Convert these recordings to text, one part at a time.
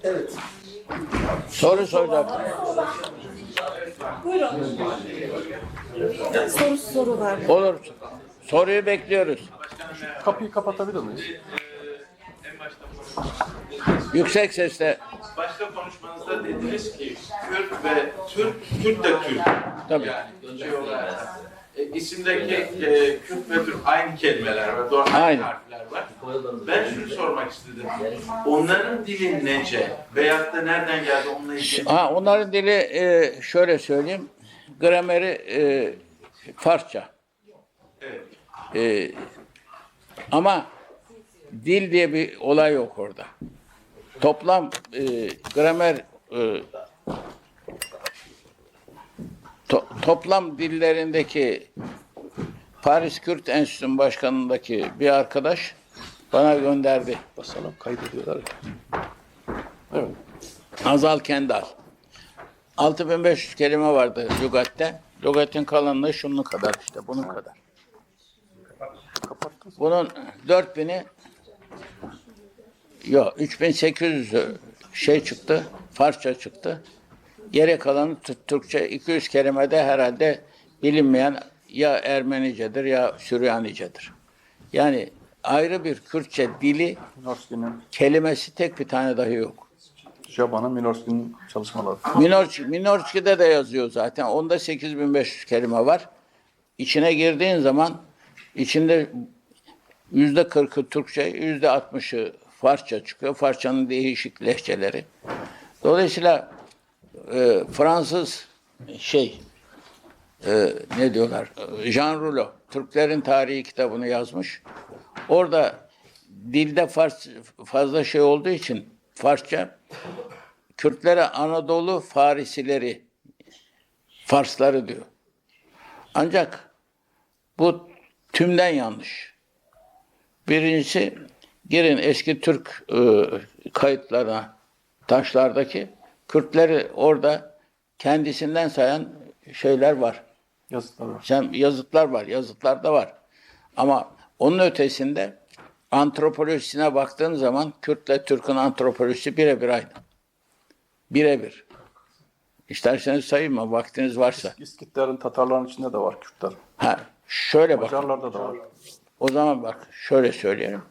Evet. Soru soracaktım. Buyurun. Soru var. Olur. Soruyu bekliyoruz. Kapıyı kapatabilir miyiz? Yüksek sesle. Başta konuşmanızda dediniz ki Kürt ve Türk, Kürt de Türk. Tabii. Yani şey olarak, isimdeki Kürt ve Türk aynı kelimeler var, doğru aynı Aynen. harfler var. Ben şunu sormak istedim. Onların dili nece? Veyahut da nereden geldi onunla ilgili? Onların dili şöyle söyleyeyim. Grameri Farsça. Evet. Ama dil diye bir olay yok orada. Toplam gramer toplam dillerindeki Paris Kürt Enstitüsü'nün başkanındaki bir arkadaş bana gönderdi. Basalım kaydediyorlar. Evet. Azal Kendal. 6500 kelime vardı lügatte. Lügatin kalanlığı şunun kadar işte, bunun kadar. Bunun 4000'i yok 3800 şey çıktı, Farsça çıktı. Geri kalanı Türkçe 200 kelimede herhalde bilinmeyen ya Ermenicedir ya Süryanicedir. Yani ayrı bir Kürtçe dili Minorski'nin, kelimesi tek bir tane dahi yok. Jaban'ın Minorski'nin çalışmaları. Minorski'de de yazıyor zaten. Onda 8500 kelime var. İçine girdiğin zaman içinde %40'ı Türkçe, %60'ı Farsça çıkıyor. Farsçanın değişik lehçeleri. Dolayısıyla Fransız ne diyorlar? Jean Rouleau, Türklerin Tarihi kitabını yazmış. Orada dilde fazla şey olduğu için Farsça, Kürtlere Anadolu Farisileri, Farsları diyor. Ancak bu tümden yanlış. Birincisi, girin eski Türk kayıtlarına, taşlardaki Kürtleri orada kendisinden sayan şeyler var. Yazıtlar var. Yazıtlar var, yazıtlar da var. Ama onun ötesinde antropolojisine baktığın zaman Kürtle Türk'ün antropolojisi birebir aynı. Birebir. İsterseniz sayayım mı vaktiniz varsa. İskitlerin, Tatarların içinde de var Kürtler. Şöyle bak. Macarlarda da var. O zaman bak şöyle söyleyelim.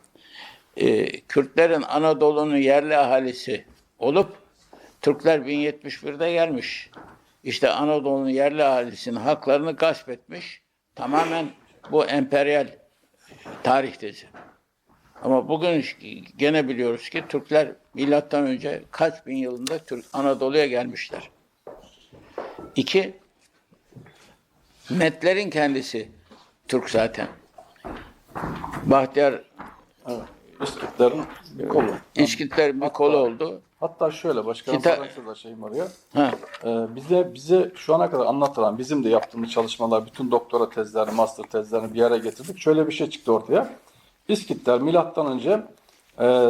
Kürtlerin Anadolu'nun yerli ahalisi olup Türkler 1071'de gelmiş. İşte Anadolu'nun yerli ahalisinin haklarını gasp etmiş. Tamamen bu emperyal tarih tezi. Ama bugün gene biliyoruz ki Türkler milattan önce kaç bin yılında Anadolu'ya gelmişler. 2. Metlerin kendisi Türk zaten. Bahtiyar İskitlerin bir kolu. İskitler bir kolu oldu. Hatta şöyle başkanım şurada şeyim arıyor. Ha. Bize şu ana kadar anlatılan, bizim de yaptığımız çalışmalar, bütün doktora tezlerini, master tezlerini bir araya getirdik. Şöyle bir şey çıktı ortaya. İskitler milattan önce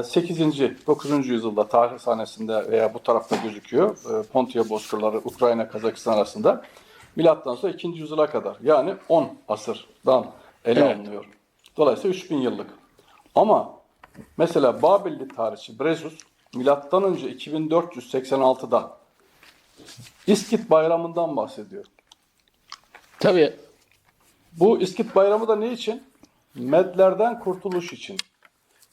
8. 9. yüzyılda tarih sahnesinde veya bu tarafta gözüküyor. Pontiya bozkırları, Ukrayna, Kazakistan arasında. Milattan sonra 2. yüzyıla kadar, yani 10 asırdan ele alınıyor. Dolayısıyla 3000 yıllık. Ama mesela Babilli tarihçi Brezus milattan önce 2486'da İskit Bayramı'ndan bahsediyor. Tabii. Bu İskit Bayramı da ne için? Medlerden kurtuluş için.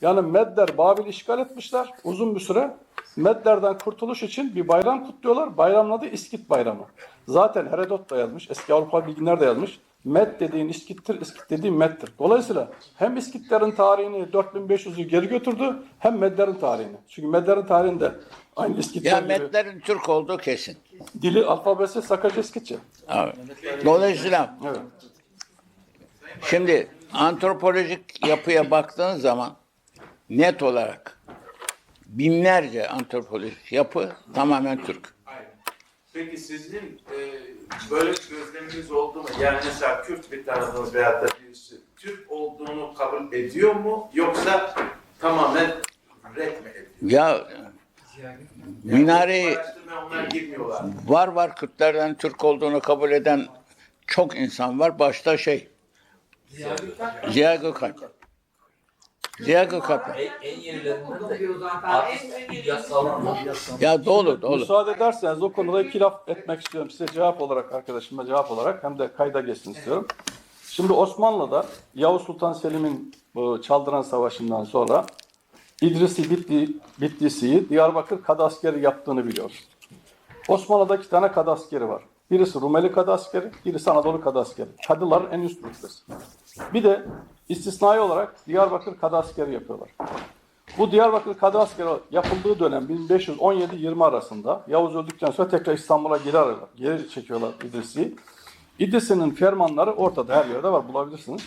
Yani Medler Babil'i işgal etmişler uzun bir süre. Medlerden kurtuluş için bir bayram kutluyorlar. Bayramın adı İskit Bayramı. Zaten Herodot da yazmış, eski Avrupa bilginler de yazmış. Med dediğin İskit'tir, İskit dediğin Med'tir. Dolayısıyla hem İskitlerin tarihini 4500'ü geri götürdü, hem Medlerin tarihini. Çünkü Medlerin tarihinde aynı İskitler Ya gibi Metlerin Türk olduğu kesin. dili, alfabesi Sakaca İskitçe. Evet. Dolayısıyla Evet. şimdi antropolojik yapıya baktığın zaman net olarak binlerce antropolojik yapı tamamen Türk. Aynen. Peki sizin böyle bir gözleminiz oldu mu? Yani mesela Kürt bir tanıdığınız veyahut da birisi Türk olduğunu kabul ediyor mu? Yoksa tamamen ret mi ediyor? Ya minareyi Araştırmaya onlar girmiyorlar. var Kürtlerden Türk olduğunu kabul eden çok insan var. Başta Ziya Gökalp. Ziya Gökalp. En yenilerinden de artık bir yasallanma. Ya dolu. Müsaade ederseniz o konuda iki laf etmek istiyorum. Size cevap olarak, arkadaşıma cevap olarak hem de kayda geçsin istiyorum. Şimdi Osmanlı'da Yavuz Sultan Selim'in bu Çaldıran Savaşı'ndan sonra İdrisi Bitlisi'yi Diyarbakır Kadaskeri yaptığını biliyoruz. Osmanlı'da 2 tane Kadaskeri var. Birisi Rumeli Kadaskeri, birisi Anadolu Kadaskeri. Kadılar en üst rütbesi. Bir de istisnai olarak Diyarbakır Kadaskeri yapıyorlar. Bu Diyarbakır Kadaskeri yapıldığı dönem 1517-20 arasında Yavuz öldükten sonra tekrar İstanbul'a geri çekiyorlar İdrisi'yi. İdrisi'nin fermanları ortada, her yerde var, bulabilirsiniz.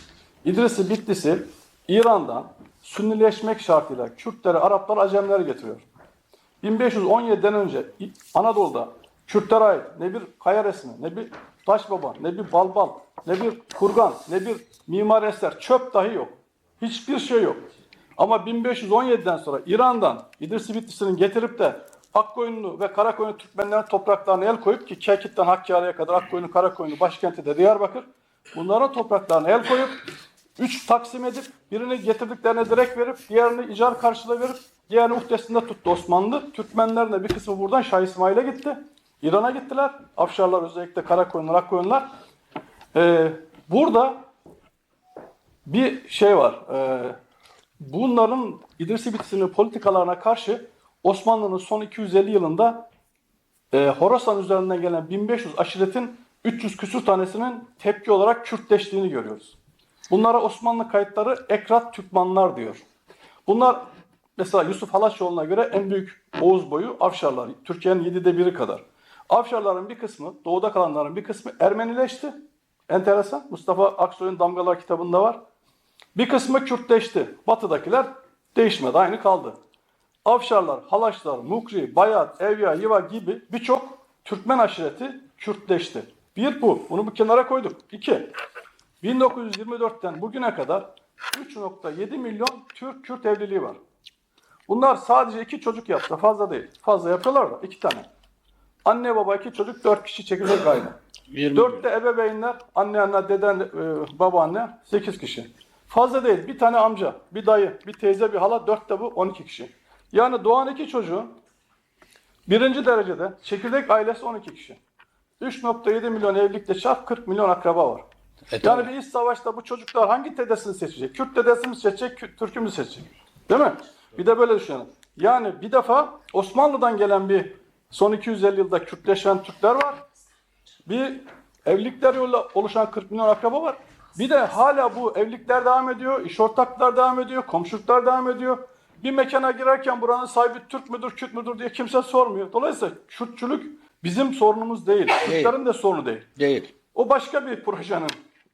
İdrisi Bitlisi İran'dan Sünnileşmek şartıyla Kürtleri, Araplar, Acemleri getiriyor. 1517'den önce Anadolu'da Kürtlere ait ne bir kaya resmi, ne bir taş baba, ne bir balbal, ne bir kurgan, ne bir mimari eser, çöp dahi yok. Hiçbir şey yok. Ama 1517'den sonra İran'dan İdrisi Bitlisi'nin getirip de Akkoyunlu ve Karakoyunlu Türkmenlerin topraklarına el koyup ki Kerkit'ten Hakkari'ye kadar Akkoyunlu, Karakoyunlu başkenti de Diyarbakır, bunların topraklarına el koyup 3 taksim edip birini getirdiklerine direkt verip diğerini icar karşılığı verip diğerini uhdesinde tuttu Osmanlı. Türkmenlerin de bir kısmı buradan Şah İsmail'e gitti. İran'a gittiler. Afşarlar, özellikle Karakoyunlar, Akkoyunlar. Burada bir şey var. Bunların İdrisi Bitlisi'nin politikalarına karşı Osmanlı'nın son 250 yılında Horasan üzerinden gelen 1500 aşiretin 300 küsur tanesinin tepki olarak Kürtleştiğini görüyoruz. Bunlara Osmanlı kayıtları Ekrat Türkmanlar diyor. Bunlar mesela Yusuf Halaçoğlu'na göre en büyük Oğuz boyu Afşarlar. Türkiye'nin 7'de 1'i kadar. Afşarların bir kısmı, doğuda kalanların bir kısmı Ermenileşti. Enteresan. Mustafa Aksoy'un Damgalar kitabında var. Bir kısmı Kürtleşti. Batıdakiler değişmedi, aynı kaldı. Afşarlar, Halaçlar, Mukri, Bayat, Evya, Yiva gibi birçok Türkmen aşireti Kürtleşti. Bir bu. Bunu bu kenara koyduk. 2. 1924'ten bugüne kadar 3,7 milyon Türk-Kürt evliliği var. Bunlar sadece 2 çocuk yapsa fazla değil. Fazla yapıyorlar da 2 tane. Anne baba 2 çocuk, 4 kişi çekirdek aile. 4 de ebeveynler, anne, deden, babaanne 8 kişi. Fazla değil. Bir tane amca, bir dayı, bir teyze, bir hala, 4 de bu 12 kişi. Yani doğan 2 çocuğun 1. derecede çekirdek ailesi 12 kişi. 3,7 milyon evlilikte çarp 40 milyon akraba var. Yani bir iç savaşta bu çocuklar hangi dedesini seçecek? Kürt dedesini mi seçecek, Türk'ü mü seçecek? Değil mi? Bir de böyle düşünelim. Yani bir defa Osmanlı'dan gelen bir son 250 yılda Kürtleşen Türkler var. Bir evlilikler yoluyla oluşan 40 milyon akraba var. Bir de hala bu evlilikler devam ediyor, iş ortaklıklar devam ediyor, komşuluklar devam ediyor. Bir mekana girerken buranın sahibi Türk müdür, Kürt müdür diye kimse sormuyor. Dolayısıyla Kürtçülük bizim sorunumuz değil. Kürtlerin de sorunu değil. Değil. O başka bir projenin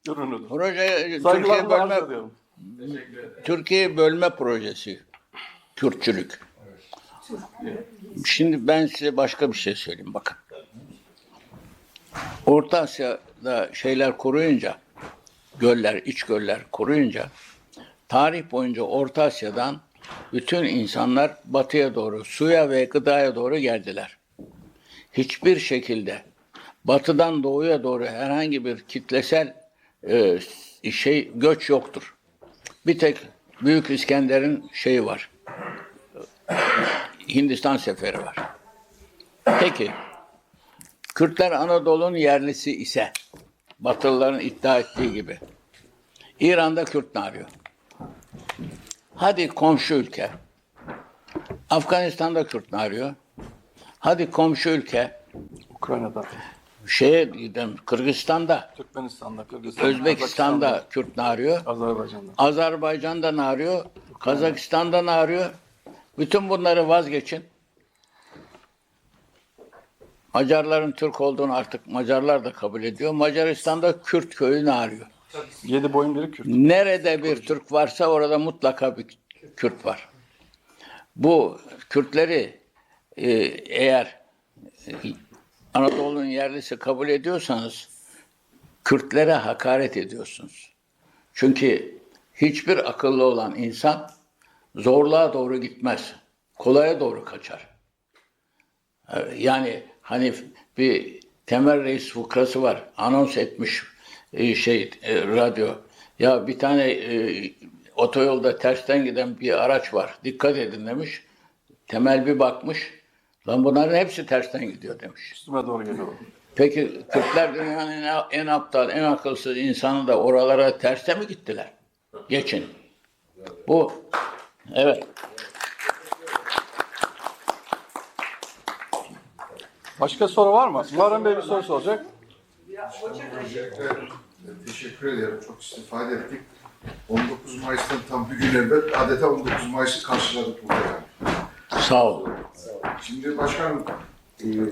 ürünüdür. Proje Saygılarımla arz ediyorum. Türkiye bölme projesi. Kürtçülük. Şimdi ben size başka bir şey söyleyeyim, bakın. Orta Asya'da şeyler kuruyunca, göller, iç göller kuruyunca, tarih boyunca Orta Asya'dan bütün insanlar batıya doğru, suya ve gıdaya doğru geldiler. Hiçbir şekilde batıdan doğuya doğru herhangi bir kitlesel göç yoktur. Bir tek Büyük İskender'in şeyi var. Hindistan seferi var. Peki, Kürtler Anadolu'nun yerlisi ise, Batılıların iddia ettiği gibi, İran'da Kürt ne arıyor? Hadi komşu ülke, Afganistan'da Kürt ne arıyor? Hadi komşu ülke, Ukrayna'da, Kırgızistan'da, Türkmenistan'da, Kırgızistan'da, Özbekistan'da Kürt ne arıyor? Azerbaycan'da. Azerbaycan'da ne arıyor? Kazakistan'da ne arıyor? Bütün bunları vazgeçin. Macarların Türk olduğunu artık Macarlar da kabul ediyor. Macaristan'da Kürt köyü ne arıyor? 7 boyun biri Kürt. Nerede bir Türk varsa orada mutlaka bir Kürt var. Bu Kürtleri eğer Anadolu'nun yerlisi kabul ediyorsanız Kürtlere hakaret ediyorsunuz. Çünkü hiçbir akıllı olan insan zorluğa doğru gitmez. Kolaya doğru kaçar. Yani hani bir Temel Reis fıkrası var. Anons etmiş radyo. Ya bir tane otoyolda tersten giden bir araç var. Dikkat edin demiş. Temel bir bakmış. Lan bunların hepsi tersten gidiyor demiş. Üstüme doğru geliyor. Peki Kürtler dünyanın en aptal, en akılsız insanı da oralara terste mi gittiler? Geçin. Bu, evet. Başka soru var mı? Muharrem Bey bir soru soracak. Teşekkür ederim. Çok istifade ettik. 19 Mayıs'tan tam bir gün evvel adeta 19 Mayıs'ı karşıladık burada. Sağ olun. Şimdi başkanım,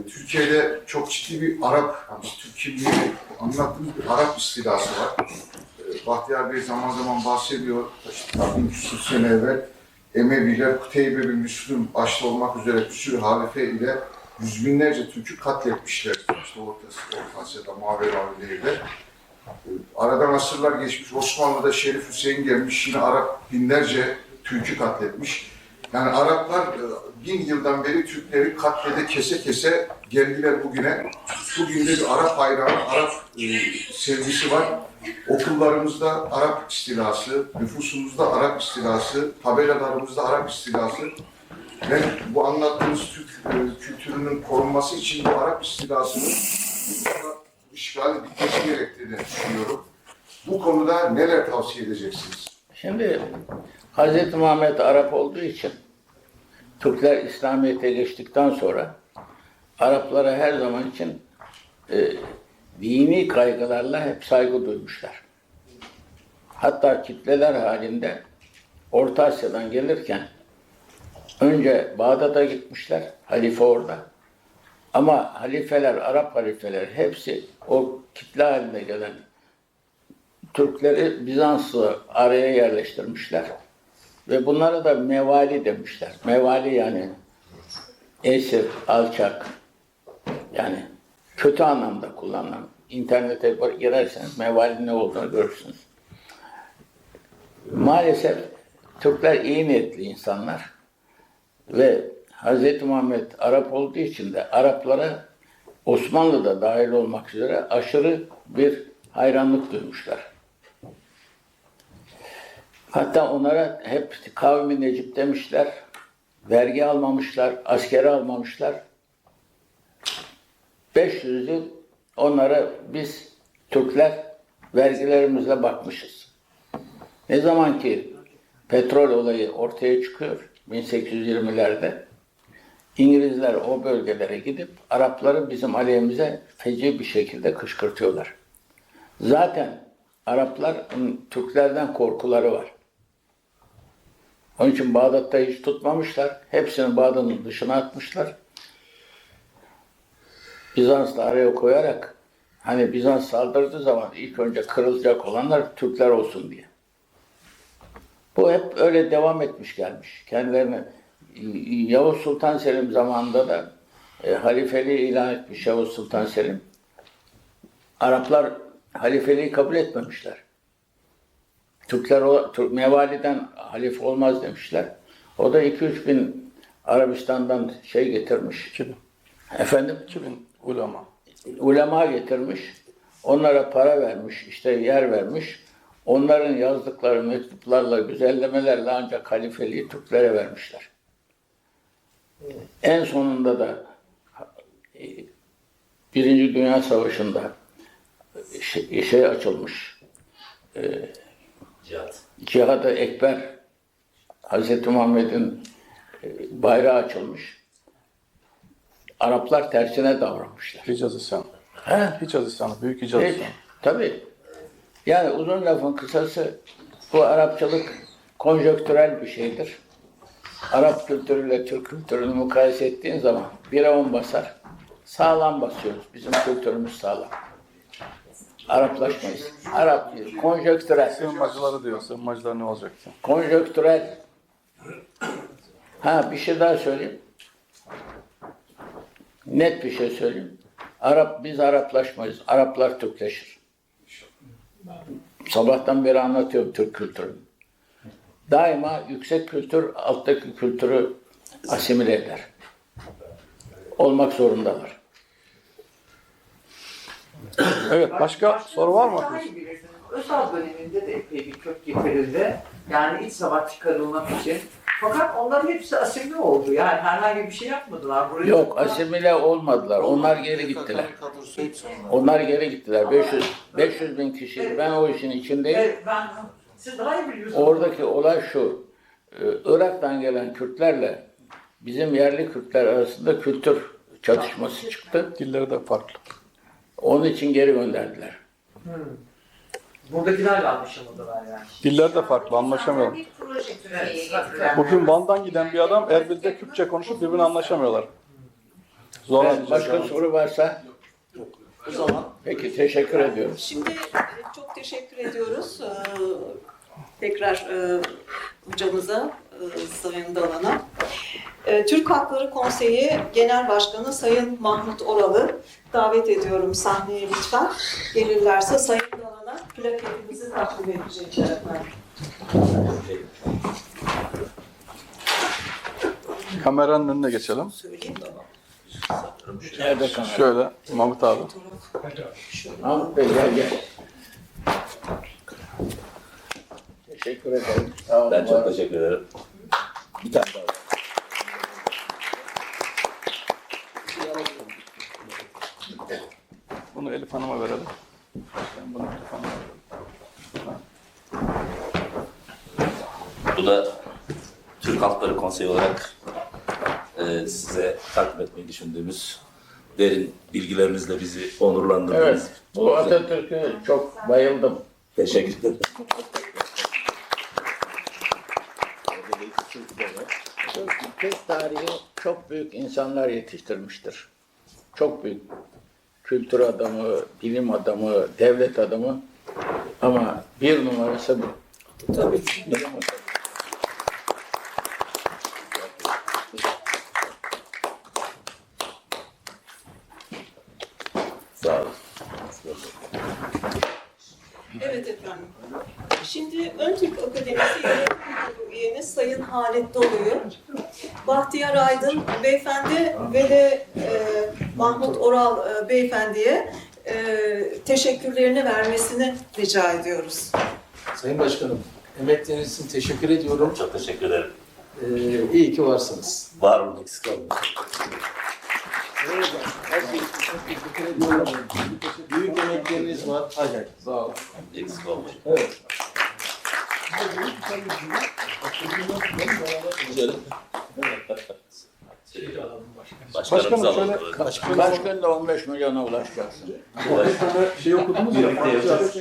Türkiye'de çok ciddi bir Arap, Türk kimliği anlattığımız bir Arap istilası var. Bahtiyar Bey zaman zaman bahsediyor. İşte 1000 küsur sene evvel Emeviler, Kuteybe bin Müslüm başta olmak üzere bir sürü halife ile yüz binlerce Türk'ü katletmişler. İşte Orta Asya'da, Maveraviler'de. Aradan asırlar geçmiş, Osmanlı'da Şerif Hüseyin gelmiş, yine Arap binlerce Türk'ü katletmiş. Yani Araplar 1000 yıldan beri Türkleri katlede kese kese geldiler bugüne. Bugün de bir Arap hayranı, Arap sevgisi var. Okullarımızda Arap istilası, nüfusumuzda Arap istilası, tabelalarımızda Arap istilası. Ben bu anlattığımız Türk kültürünün korunması için bu Arap istilasının işgali bitmesi gerektiğini düşünüyorum. Bu konuda neler tavsiye edeceksiniz? Şimdi Hz. Muhammed Arap olduğu için Türkler İslamiyet'e geçtikten sonra Araplara her zaman için dini kaygılarla hep saygı duymuşlar. Hatta kitleler halinde Orta Asya'dan gelirken önce Bağdat'a gitmişler, halife orada. Ama halifeler, Arap halifeler hepsi o kitle halinde gelen Türkleri Bizanslı araya yerleştirmişler. Ve bunlara da mevali demişler. Mevali yani esir, alçak, yani kötü anlamda kullanılan. İnternete girerseniz mevalinin ne olduğunu görürsünüz. Maalesef Türkler iyi niyetli insanlar ve Hz. Muhammed Arap olduğu için de Araplara Osmanlı'da dahil olmak üzere aşırı bir hayranlık duymuşlar. Hatta onlara hep kavmi Necip demişler, vergi almamışlar, askeri almamışlar. 500 yıl onlara biz Türkler vergilerimizle bakmışız. Ne zaman ki petrol olayı ortaya çıkıyor 1820'lerde, İngilizler o bölgelere gidip Arapları bizim aleyhimize feci bir şekilde kışkırtıyorlar. Zaten Araplar Türklerden korkuları var. Onun için Bağdat'ta hiç tutmamışlar. Hepsini Bağdat'ın dışına atmışlar. Bizans'la araya koyarak hani Bizans saldırdığı zaman ilk önce kırılacak olanlar Türkler olsun diye. Bu hep öyle devam etmiş gelmiş. Kendilerine Yavuz Sultan Selim zamanında da halifeliği ilan etmiş Yavuz Sultan Selim. Araplar halifeliği kabul etmemişler. Türkler mevaliden halife olmaz demişler. O da 2-3 bin Arabistan'dan getirmiş. 2000. Efendim? 2000 ulema. Ulema getirmiş. Onlara para vermiş, işte yer vermiş. Onların yazdıkları mektuplarla, güzellemelerle ancak halifeliği Türklere vermişler. En sonunda da Birinci Dünya Savaşı'nda açılmış. Cihad-ı Ekber, Hz. Muhammed'in bayrağı açılmış. Araplar tersine davranmışlar. Hicaz isyanı. He? Hicaz isyanı, büyük Hicaz isyanı. Tabii. Yani uzun lafın kısası bu Arapçılık konjonktürel bir şeydir. Arap kültürüyle Türk kültürünü mukayese ettiğin zaman 1'e 10 basar. Sağlam basıyoruz. Bizim kültürümüz sağlam. Araplaşmayız. Arap değil, konjonktürel. Sığınmacıları diyor. Sığınmacılar ne olacak? Konjonktürel. Bir şey daha söyleyeyim. Net bir şey söyleyeyim. Biz Araplaşmayız. Araplar Türkleşir. Sabahtan beri anlatıyorum Türk kültürünü. Daima yüksek kültür alttaki kültürü asimile eder. Olmak zorundalar. Evet, başka soru var mı? Daha iyi bilirsiniz. Özal döneminde de epey bir Kürt getirildi. Yani iç savaş çıkarılmak için. Fakat onların hepsi asimile oldu. Yani herhangi bir şey yapmadılar. Buraya Yok, asimile olmadılar. Onlar geri gittiler. Onlar geri gittiler. 500 bin kişi. Ben o işin içindeyim. Evet, siz daha iyi biliyorsunuz. Oradaki olay şu. Irak'tan gelen Kürtlerle bizim yerli Kürtler arasında kültür çatışması çıktı. Dilleri de farklı. Onun için geri gönderdiler. Buradakilerle anlaşamadılar yani. Diller de farklı, anlaşamıyorlar. Bir proje Türkiye'ye Evet, getiren. Bugün Van'dan giden bir adam Erbil'de Kürtçe konuşup birbirine anlaşamıyorlar. Zor Evet, başka soru varsa? O zaman Peki, teşekkür ediyorum. Şimdi çok teşekkür ediyoruz tekrar hocamıza, Sayın Dalan'a. Türk Hakları Konseyi Genel Başkanı Sayın Mahmut Oral'ı davet ediyorum sahneye lütfen. Gelirlerse Sayın Dalan'a plaketimizi takdim edecekler efendim. Kameranın önüne geçelim. Söyleyeyim mi? Nerede kamera? Şöyle, Mahmut abi. Mahmut Bey gel. Teşekkür ederim. Sağ olun. Ben çok teşekkür ederim. Bir tane daha. Bunu Elif Hanım'a verelim. Sen bunu Elif Hanım'a verelim. Bu da Türk Halkları Konseyi olarak size takdim etmeyi düşündüğümüz derin bilgilerinizle bizi onurlandırdınız. Evet, bu Atatürk'ü çok bayıldım. Teşekkür ederim. Türk tarihi çok büyük insanlar yetiştirmiştir. Çok büyük kültür adamı, bilim adamı, devlet adamı ama bir numarası bu. Tabii. Bilim adamı. Sağ olun. Evet efendim. Şimdi Ön Türk Akademisi Yönetim Kurulu üyemiz Sayın Halet Dolu'yu, Bahtiyar Aydın Beyefendi ve de Mahmut Oral Beyefendi'ye teşekkürlerini vermesini rica ediyoruz. Sayın Başkanım, emekleriniz için teşekkür ediyorum. Çok teşekkür ederim. İyi ki varsınız. Var olun, eksik olmayın. Teşekkür ediyorum. Büyük emekleriniz var. Hadi. Sağ olun. Eksik olmayın. Evet. Güzel. Başkanım, Başkanımıza şöyle- alalım. Kaç günde 15 milyona ulaşacaksın? Bir tane şey okudunuz ya, Birlikte yapacağız.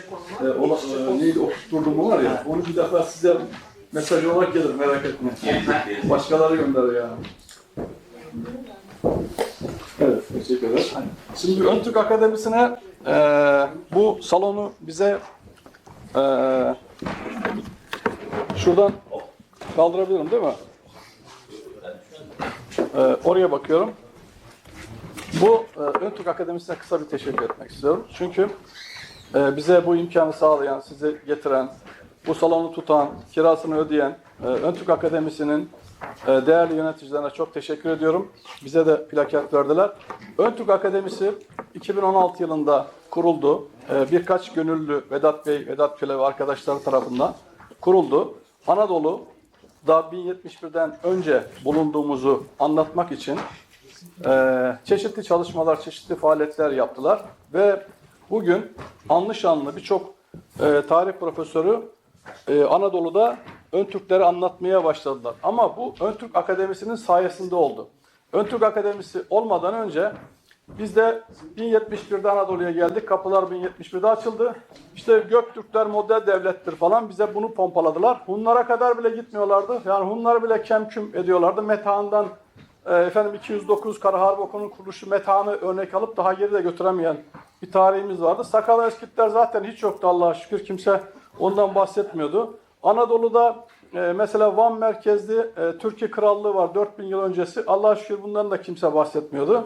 neydi okutturduğumu var ya, onu bir defa size mesaj olarak gelir, merak etmeyin. Başkaları gönderiyor yani. Evet, teşekkür ederim. Şimdi Ön Türk Akademisi'ne bu salonu bize şuradan kaldırabilirim değil mi? Oraya bakıyorum. Bu Ön Türk Akademisi'ne kısa bir teşekkür etmek istiyorum. Çünkü bize bu imkanı sağlayan, sizi getiren, bu salonu tutan, kirasını ödeyen Ön Türk Akademisi'nin değerli yöneticilerine çok teşekkür ediyorum. Bize de plaket verdiler. Ön Türk Akademisi 2016 yılında kuruldu. Birkaç gönüllü Vedat Bey, Vedat Köle ve arkadaşları tarafından kuruldu. Anadolu'da 1071'den önce bulunduğumuzu anlatmak için çeşitli çalışmalar, çeşitli faaliyetler yaptılar. Ve bugün anlı şanlı birçok tarih profesörü Anadolu'da Ön Türkleri anlatmaya başladılar. Ama bu Ön Türk Akademisi'nin sayesinde oldu. Ön Türk Akademisi olmadan önce biz de 1071'de Anadolu'ya geldik. Kapılar 1071'de açıldı. İşte Göktürkler model devlettir falan bize bunu pompaladılar. Hunlara kadar bile gitmiyorlardı. Yani Hunlar bile kemküm ediyorlardı. Metehan'dan 209 Kara Harp Okulu'nun kuruluşu Metehan'ı örnek alıp daha geri de götüremeyen bir tarihimiz vardı. Sakal Eskitler zaten hiç yoktu Allah'a şükür. Kimse ondan bahsetmiyordu. Anadolu'da mesela Van merkezli Türkiye Krallığı var 4000 yıl öncesi. Allah'a şükür bundan da kimse bahsetmiyordu.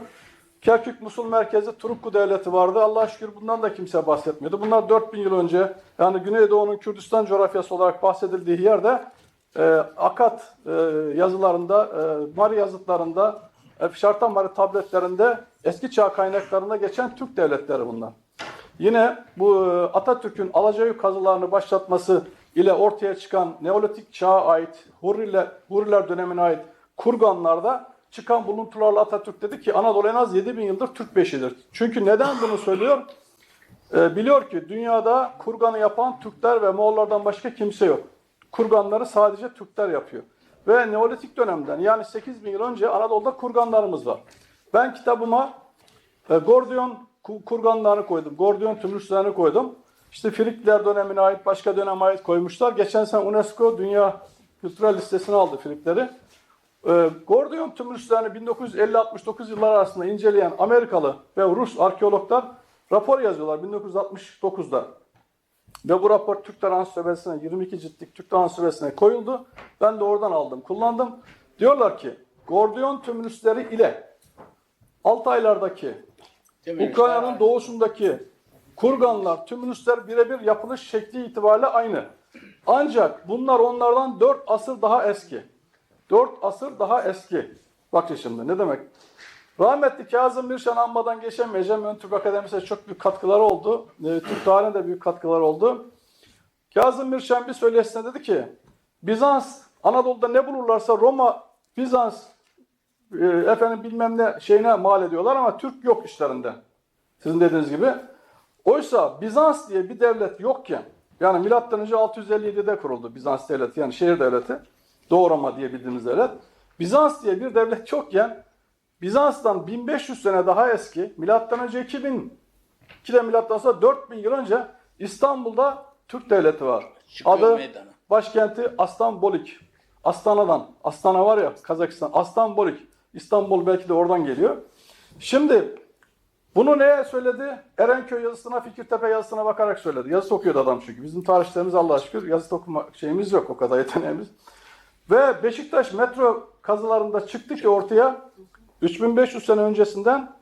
Kerkük Musul merkezli Turukku Devleti vardı. Allah'a şükür bundan da kimse bahsetmiyordu. Bunlar 4000 yıl önce yani Güneydoğu'nun Kürdistan coğrafyası olarak bahsedildiği yerde Akat yazılarında, Mari yazıtlarında, Şartan Mari tabletlerinde eski çağ kaynaklarında geçen Türk devletleri bunlar. Yine bu Atatürk'ün Alacayük kazılarını başlatması ile ortaya çıkan Neolitik çağa ait, Hurriler dönemine ait kurganlarda çıkan buluntularla Atatürk dedi ki Anadolu en az 7000 yıldır Türk beşidir. Çünkü neden bunu söylüyor? Biliyor ki dünyada kurganı yapan Türkler ve Moğollardan başka kimse yok. Kurganları sadece Türkler yapıyor. Ve Neolitik dönemden yani 8000 yıl önce Anadolu'da kurganlarımız var. Ben kitabıma Gordiyon kurganlarını koydum. Gordiyon tümrüslerini koydum. İşte Frikler dönemine ait, başka döneme ait koymuşlar. Geçen sene UNESCO Dünya Kültürel Listesi'ne aldı Frikleri. Gordiyon tümrüslerini 1950-69 yılları arasında inceleyen Amerikalı ve Rus arkeologlar rapor yazıyorlar 1969'da. Ve bu rapor Türkler Ansiklopedisi'ne 22 ciltlik Türkler Ansiklopedisi'ne koyuldu. Ben de oradan aldım, kullandım. Diyorlar ki Gordiyon tümrüsleri ile Altaylardaki, Ukrayna'nın doğusundaki kurganlar, tümrüsler birebir yapılış şekli itibariyle aynı. Ancak bunlar onlardan 4 asır daha eski. 4 asır daha eski. Bakın şimdi ne demek? Rahmetli Kazım Birşen anmadan geçemeyeceğim. Ön Türk Akademisi'ne çok büyük katkıları oldu. Türk tarihine de büyük katkıları oldu. Kazım Birşen bir söyleşisinde dedi ki Bizans, Anadolu'da ne bulurlarsa Roma, Bizans bilmem ne şeyine mal ediyorlar ama Türk yok işlerinde. Sizin dediğiniz gibi. Oysa Bizans diye bir devlet yokken, yani milattan önce 657'de kuruldu Bizans devleti, yani şehir devleti. Doğu Roma diye bildiğimiz devlet. Bizans diye bir devlet yokken, Bizans'tan 1500 sene daha eski, milattan önce 2002'de milattan sonra 4000 yıl önce İstanbul'da Türk devleti var. Adı, başkenti Astanbolik. Astana'dan. Astana var ya, Kazakistan. Astanbolik. İstanbul belki de oradan geliyor. Şimdi bunu neye söyledi? Erenköy yazısına, Fikirtepe yazısına bakarak söyledi. Yazı okuyordu adam çünkü. Bizim tarihçilerimiz Allah'a şükür yazı okuma şeyimiz yok, o kadar yeteneğimiz. Ve Beşiktaş metro kazılarında çıktı ki ortaya 3500 sene öncesinden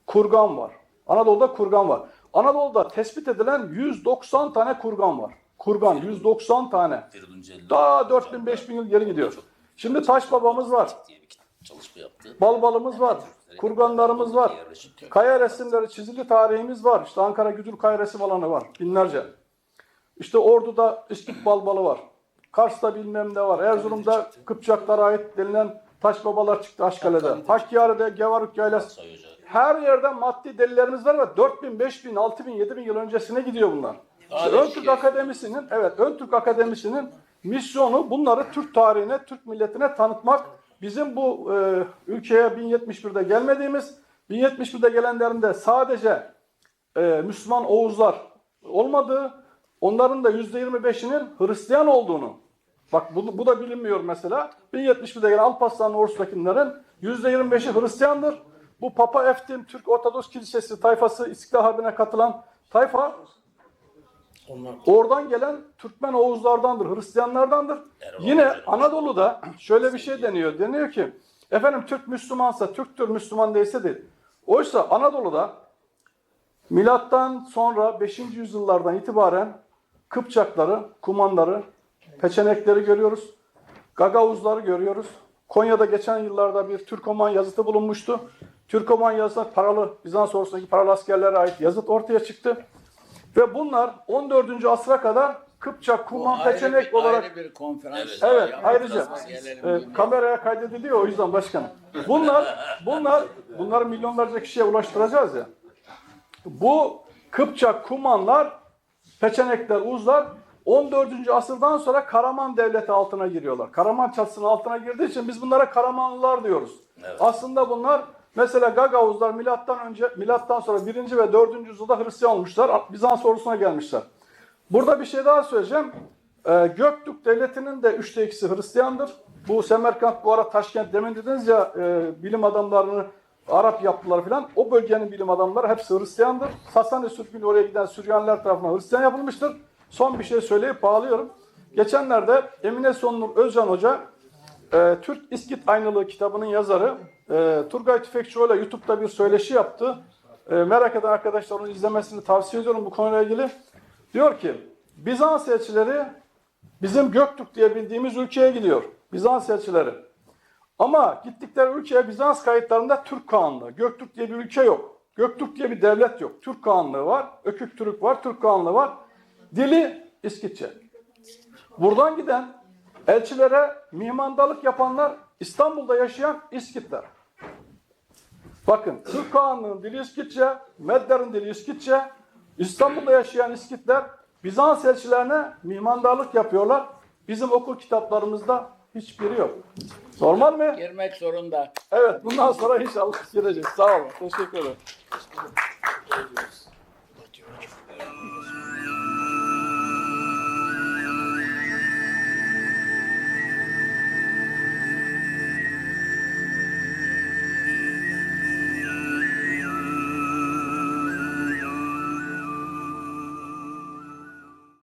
kurgan var. Anadolu'da kurgan var. Anadolu'da tespit edilen 190 tane kurgan var. Kurgan 190 tane. Daha 4000-5000 yıl geri gidiyor. Şimdi taş babamız var. Balbalımız var. Kurganlarımız var. Kaya resimleri, çizili tarihimiz var. İşte Ankara Güdül Kaya resim alanı var. Binlerce. İşte Ordu'da İskit Balbalı var. Kars'ta bilmem ne var. Erzurum'da Kıpçaklara ait denilen taş babalar çıktı Aşkale'de. Hakkari'de Gevaruk Yaylası. Her yerden maddi delillerimiz var ve 4000, 5000, 6000, 7000 yıl öncesine gidiyor bunlar. İşte Ön Türk Akademisi'nin, Ön Türk Akademisi'nin misyonu bunları Türk tarihine, Türk milletine tanıtmak. Bizim bu ülkeye 1071'de gelmediğimiz, 1071'de gelenlerin de sadece Müslüman Oğuzlar olmadığı, onların da %25'inin Hristiyan olduğunu, bak bu da bilinmiyor mesela. 1071'de gelen Alparslanlı Orus'takilerin %25'i Hristiyandır. Bu Papa Eftim, Türk Ortodoks Kilisesi tayfası, İstiklal Harbi'ne katılan tayfa, oradan gelen Türkmen Oğuzlardandır, Hristiyanlardandır. Yine Anadolu'da şöyle bir şey deniyor. Deniyor ki, Türk Müslümansa Türktür, Müslüman değilse değil. Oysa Anadolu'da milattan sonra 5. yüzyıllardan itibaren Kıpçakları, Kumanları, Peçenekleri görüyoruz. Gagavuzları görüyoruz. Konya'da geçen yıllarda bir Türkoman yazıtı bulunmuştu. Türkoman yazıtı paralı, Bizans ordusundaki paralı askerlere ait yazıt ortaya çıktı. Ve bunlar 14. asra kadar Kıpçak, Kuman, Peçenek olarak... Ayrı bir konferans. Evet, ayrıca kameraya kaydediliyor o yüzden başkanım. Bunları milyonlarca kişiye ulaştıracağız ya. Bu Kıpçak, Kumanlar, Peçenekler, Uzlar 14. asırdan sonra Karaman Devleti altına giriyorlar. Karaman çatısının altına girdiği için biz bunlara Karamanlılar diyoruz. Evet. Aslında bunlar mesela Gagavuzlar milattan sonra 1. ve 4. yüzyılda Hristiyan olmuşlar. Bizans ordusuna gelmişler. Burada bir şey daha söyleyeceğim. Göktürk Devleti'nin de 3'te 2'si Hristiyandır. Bu Semerkant, bu ara Taşkent, demin dediniz ya bilim adamlarını Arap yaptılar filan. O bölgenin bilim adamları hepsi Hristiyandır. Sasani sürgünü oraya giden Süryaniler tarafından Hristiyan yapılmıştır. Son bir şey söyleyip bağlıyorum. Geçenlerde Emine Sonur Özcan Hoca, Türk İskit Aynılığı kitabının yazarı, Turgay Tüfekçioğlu'yla YouTube'da bir söyleşi yaptı. Merak eden arkadaşlar onu izlemesini tavsiye ediyorum bu konuyla ilgili. Diyor ki, Bizans elçileri bizim Göktürk diye bildiğimiz ülkeye gidiyor. Bizans elçileri. Ama gittikleri ülkeye Bizans kayıtlarında Türk Kağanlı, Göktürk diye bir ülke yok. Göktürk diye bir devlet yok. Türk Kağanlığı var, Ökük Türk var, Türk Kağanlığı var. Dili İskitçe. Buradan giden elçilere mihmandalık yapanlar İstanbul'da yaşayan İskitler. Bakın, Türk Kağanlığı'nın dili İskitçe, Medder'in dili İskitçe, İstanbul'da yaşayan İskitler Bizans elçilerine mihmandarlık yapıyorlar. Bizim okul kitaplarımızda hiçbiri yok. Normal mi? Girmek zorunda. Evet, bundan sonra inşallah gireceğiz. Sağ olun, teşekkür ederim.